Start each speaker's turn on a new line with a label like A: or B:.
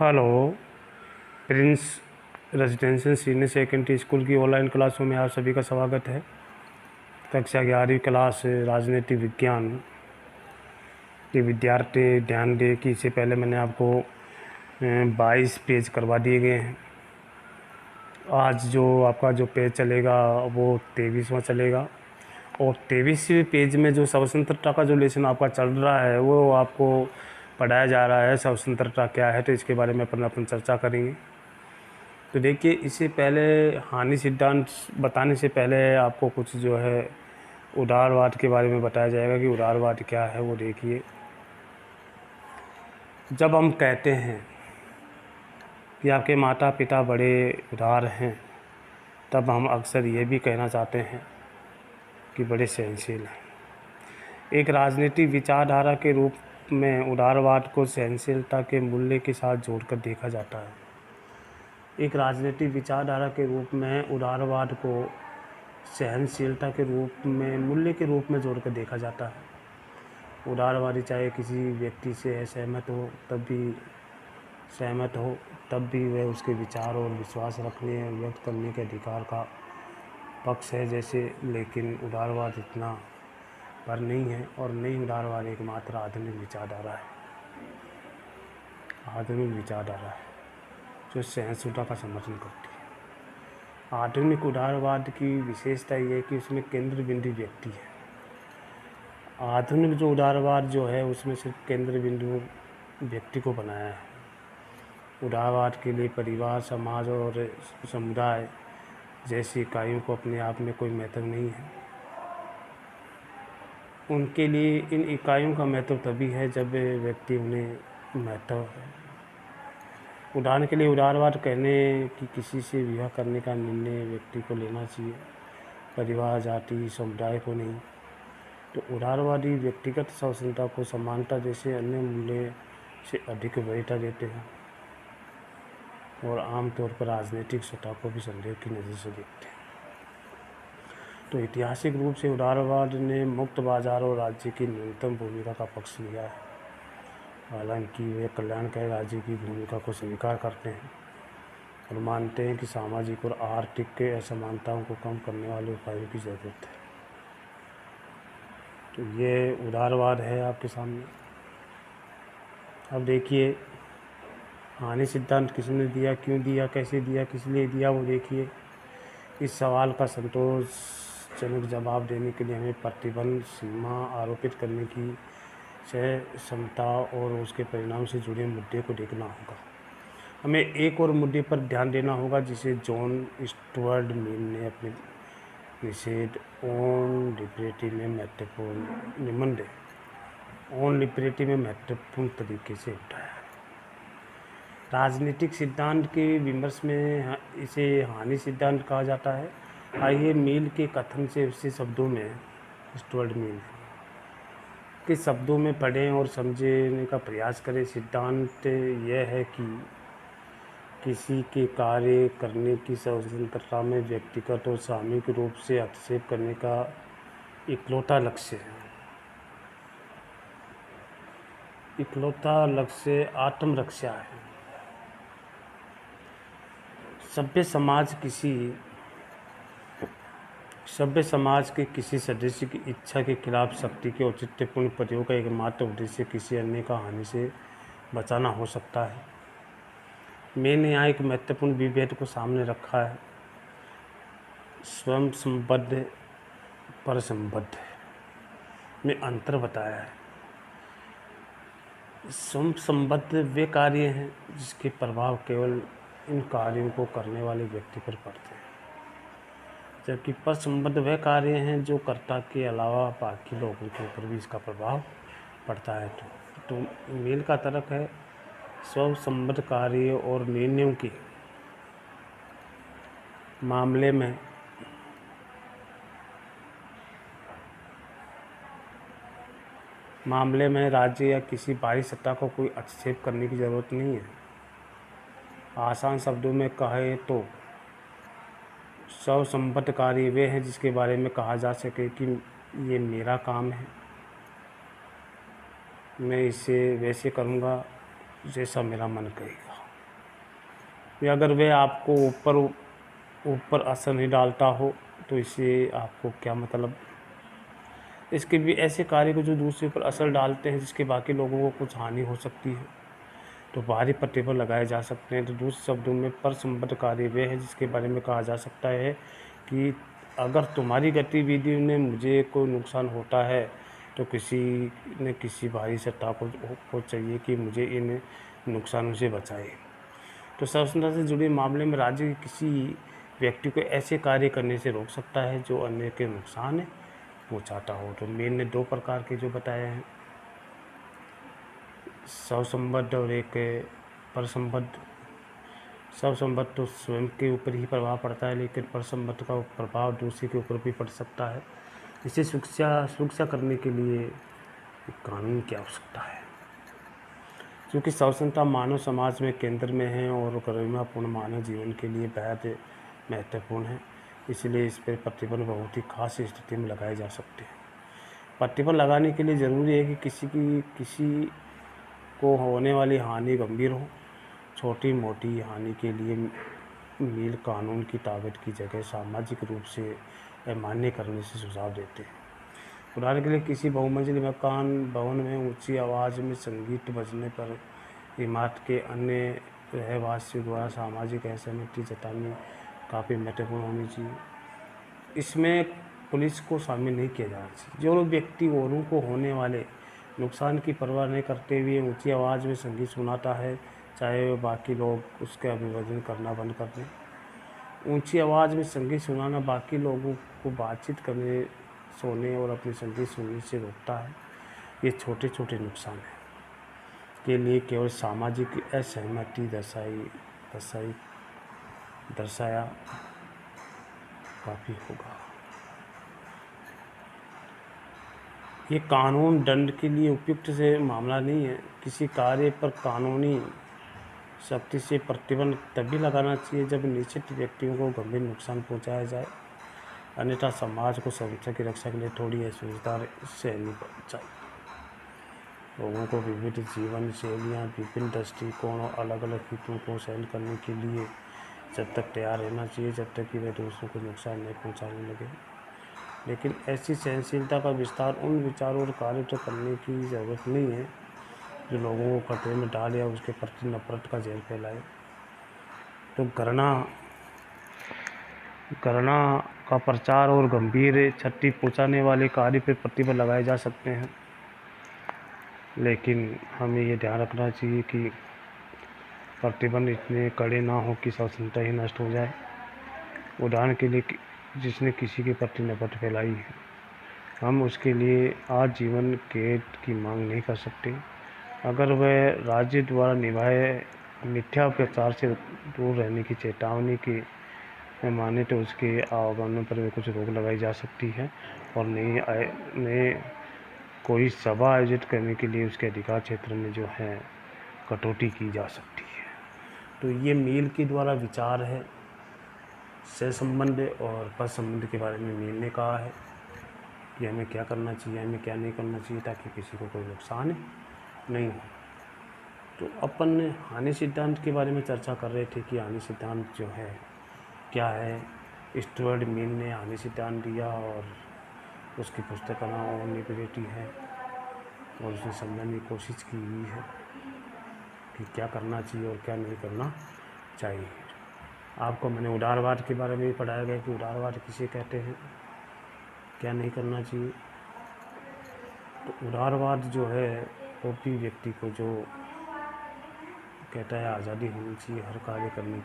A: Hello. Prince residential senior secondary school की online क्लासों में आप सभी का स्वागत है। कक्षा 11वीं क्लास राजनीति विज्ञान के विद्यार्थी ध्यान दें कि इससे पहले मैंने आपको 22 पेज करवा दिए गए हैं। आज जो आपका जो पेज चलेगा वो 23वां चलेगा और 23वें पेज में जो स्वतंत्रता का जो लेसन आपका चल रहा है वो आपको पढ़ाया जा रहा है। स्वतंत्रता क्या है, तो इसके बारे में अपन चर्चा करेंगे। तो देखिए, इससे पहले हानि सिद्धांत बताने से पहले आपको कुछ जो है उदारवाद के बारे में बताया जाएगा कि उदारवाद क्या है। वो देखिए, जब हम कहते हैं कि आपके माता पिता बड़े उदार हैं, तब हम अक्सर ये भी कहना चाहते हैं कि बड़े सहनशील हैं। एक राजनीतिक विचारधारा के रूप में उदारवाद को सहनशीलता के मूल्य के साथ जोड़कर देखा जाता है। एक राजनीतिक विचारधारा के रूप में उदारवाद को सहनशीलता के रूप में मूल्य के रूप में जोड़कर देखा जाता है। उदारवादी चाहे किसी व्यक्ति से सहमत हो तब भी वह उसके विचार और विश्वास रखने और व्यक्त करने के अधिकार का पक्ष है जैसे, लेकिन उदारवाद इतना पर नहीं है और नहीं उदारवाद एकमात्र आधुनिक विचारधारा है जो सहिष्णुता का समर्थन करती है। आधुनिक उदारवाद की विशेषता ये है कि उसमें केंद्र बिंदु व्यक्ति है। आधुनिक जो उदारवाद जो है उसमें सिर्फ केंद्र बिंदु व्यक्ति को बनाया है। उदारवाद के लिए परिवार, समाज और समुदाय जैसी इकाइयों को अपने आप में कोई महत्व नहीं है। उनके लिए इन इकाइयों का महत्व तभी है जब व्यक्ति उन्हें महत्व है। उदाहरण के लिए उदारवाद कहने कि किसी से विवाह करने का निर्णय व्यक्ति को लेना चाहिए, परिवार, जाति, समुदाय को नहीं। तो उदारवादी व्यक्तिगत स्वतंत्रता को समानता जैसे अन्य मूल्य से अधिक वरीयता देते हैं और आमतौर पर राजनीतिक सत्ता को भी संदेह की नज़र से देखते हैं। तो ऐतिहासिक रूप से उदारवाद ने मुक्त बाजार और राज्य की न्यूनतम भूमिका का पक्ष लिया है। हालांकि वे कल्याणकारी राज्य की भूमिका को स्वीकार करते हैं और मानते हैं कि सामाजिक और आर्थिक असमानताओं को कम करने वाले उपायों की ज़रूरत है। तो ये उदारवाद है आपके सामने। अब देखिए, हानि सिद्धांत किसने दिया, क्यों दिया, कैसे दिया, किस लिए दिया, वो देखिए। इस सवाल का संतोषजनक जवाब देने के लिए हमें प्रतिबंध, सीमा आरोपित करने की क्षमता और उसके परिणाम से जुड़े मुद्दे को देखना होगा। हमें एक और मुद्दे पर ध्यान देना होगा जिसे जॉन स्टुअर्ट मिल ने अपने निषेध ऑन लिबर्टी में महत्वपूर्ण तरीके से उठाया। राजनीतिक सिद्धांत के विमर्श में इसे हानि सिद्धांत कहा जाता है। आइए मिल के कथन से उससे शब्दों में, स्टुअर्ट मिल के शब्दों में पढ़ें और समझने का प्रयास करें। सिद्धांत यह है कि किसी के कार्य करने की स्वतंत्रता में व्यक्तिगत और सामूहिक रूप से हस्तक्षेप करने का इकलौता लक्ष्य आत्मरक्षा है। सभ्य समाज के किसी सदस्य की इच्छा के खिलाफ शक्ति के औचित्यपूर्ण प्रयोग का एकमात्र उद्देश्य किसी अन्य का हानि से बचाना हो सकता है। मैंने यहाँ एक महत्वपूर्ण विभेद को सामने रखा है। स्वयं संबद्ध पर संबद्ध में अंतर बताया है। स्वयं संबद्ध वे कार्य हैं जिसके प्रभाव केवल इन कार्यों को करने वाले व्यक्ति पर पड़ते हैं, जबकि परसंबद्ध वह कार्य हैं जो कर्ता के अलावा बाकी लोगों के ऊपर भी इसका प्रभाव पड़ता है। तो मेल का तर्क है स्वसंबद्ध कार्य और निर्णयों के मामले में राज्य या किसी बाहरी सत्ता को कोई हस्तक्षेप करने की ज़रूरत नहीं है। आसान शब्दों में कहे तो स्वसंबद्ध कार्य वे हैं जिसके बारे में कहा जा सके कि ये मेरा काम है, मैं इसे वैसे करूँगा जैसा मेरा मन कहेगा। या अगर वह आपको ऊपर ऊपर असर नहीं डालता हो तो इससे आपको क्या मतलब। इसके भी ऐसे कार्य को जो दूसरे पर असर डालते हैं जिसके बाकी लोगों को कुछ हानि हो सकती है तो बाहरी प्रतिबंध लगाए जा सकते हैं। तो दूसरे शब्दों में परसंबद्ध कार्य वे है जिसके बारे में कहा जा सकता है कि अगर तुम्हारी गतिविधियों में मुझे कोई नुकसान होता है तो किसी न किसी बाहरी सत्ता को चाहिए कि मुझे इन नुकसानों से बचाए। तो स्वतंत्रता से जुड़े मामले में राज्य किसी व्यक्ति को ऐसे कार्य करने से रोक सकता है जो अन्य के नुकसान पहुँचाता हो। तो मेन ने 2 प्रकार के जो बताए हैं, स्वसंबद्ध और एक परसंबद्ध। स्वसंबद्ध तो स्वयं के ऊपर ही प्रभाव पड़ता है, लेकिन परसंबद्ध का प्रभाव दूसरे के ऊपर भी पड़ सकता है। इसे सुरक्षा करने के लिए कानून की आवश्यकता है, क्योंकि स्वतंत्रता मानव समाज में केंद्र में है और गरिमापूर्ण मानव जीवन के लिए बेहद महत्वपूर्ण है। इसलिए इस पर प्रतिबंध बहुत ही खास स्थिति में लगाए जा सकते हैं। प्रतिबंध लगाने के लिए ज़रूरी है कि किसी को होने वाली हानि गंभीर हो। छोटी मोटी हानि के लिए मील कानून की ताकत की जगह सामाजिक रूप से अमान्य करने से सुझाव देते हैं। उदाहरण के लिए किसी बहुमंजिली मकान भवन में ऊंची आवाज़ में संगीत बजने पर इमारत के अन्य रहवासियों द्वारा सामाजिक असहमति जतानी काफ़ी महत्वपूर्ण होनी चाहिए। इसमें पुलिस को शामिल नहीं किया जाना चाहिए। जो व्यक्ति औरों को होने वाले नुकसान की परवाह नहीं करते हुए ऊंची आवाज़ में संगीत सुनाता है, चाहे वह बाकी लोग उसका अभिवादन करना बंद कर दें। ऊंची आवाज़ में संगीत सुनाना बाकी लोगों को बातचीत करने, सोने और अपने संगीत सुनने से रोकता है। ये छोटे छोटे नुकसान हैं के लिए केवल सामाजिक असहमति दर्शाया काफ़ी होगा। ये कानून दंड के लिए उपयुक्त से मामला नहीं है। किसी कार्य पर कानूनी सख्ती से प्रतिबंध तभी लगाना चाहिए जब निश्चित व्यक्तियों को गंभीर नुकसान पहुंचाया जाए, अन्यथा समाज को स्वतंत्रता की रक्षा के लिए थोड़ी असुविधा सहनी चाहिए। लोगों को विविध जीवन शैलियाँ, विभिन्न दृष्टिकोण और अलग अलग हितों को सहन करने के लिए जब तक तैयार रहना चाहिए जब तक कि वे दूसरों को नुकसान नहीं पहुंचाने लगे। लेकिन ऐसी सहनशीलता का विस्तार उन विचारों और कार्यों से करने की ज़रूरत नहीं है जो लोगों को खतरे में डाल या उसके प्रति नफरत का जहर फैलाए। तो घृणा का प्रचार और गंभीर क्षति पहुंचाने वाले कार्य पर प्रतिबंध लगाए जा सकते हैं, लेकिन हमें ये ध्यान रखना चाहिए कि प्रतिबंध इतने कड़े ना हो कि स्वतंत्रता ही नष्ट हो जाए। उदाहरण के लिए जिसने किसी के प्रति नफरत फैलाई है, हम उसके लिए आजीवन कैद की मांग नहीं कर सकते। अगर वह राज्य द्वारा निभाए मिथ्या प्रचार से दूर रहने की चेतावनी की माने तो उसके आवागमन पर भी कुछ रोक लगाई जा सकती है और नए कोई सभा आयोजित करने के लिए उसके अधिकार क्षेत्र में जो है कटौती की जा सकती है। तो ये मील के द्वारा विचार है सह संबंध और पर संबंध के बारे में मील ने कहा है कि हमें क्या करना चाहिए, हमें क्या नहीं करना चाहिए ताकि किसी को कोई नुकसान नहीं हो। तो अपन हानि सिद्धांत के बारे में चर्चा कर रहे थे कि हानि सिद्धांत जो है क्या है। स्टुअर्ट मिल ने हानि सिद्धांत दिया और उसकी पुस्तक का नाम ऑमनिबिलिटी है और उसने समझने की कोशिश की हुई है कि क्या करना चाहिए और क्या नहीं करना चाहिए। आपको मैंने उदारवाद के बारे में भी पढ़ाया गया कि उदारवाद किसे कहते हैं, क्या नहीं करना चाहिए। तो उदारवाद जो है वो भी व्यक्ति को जो कहता है आज़ादी होनी चाहिए हर कार्य करने की।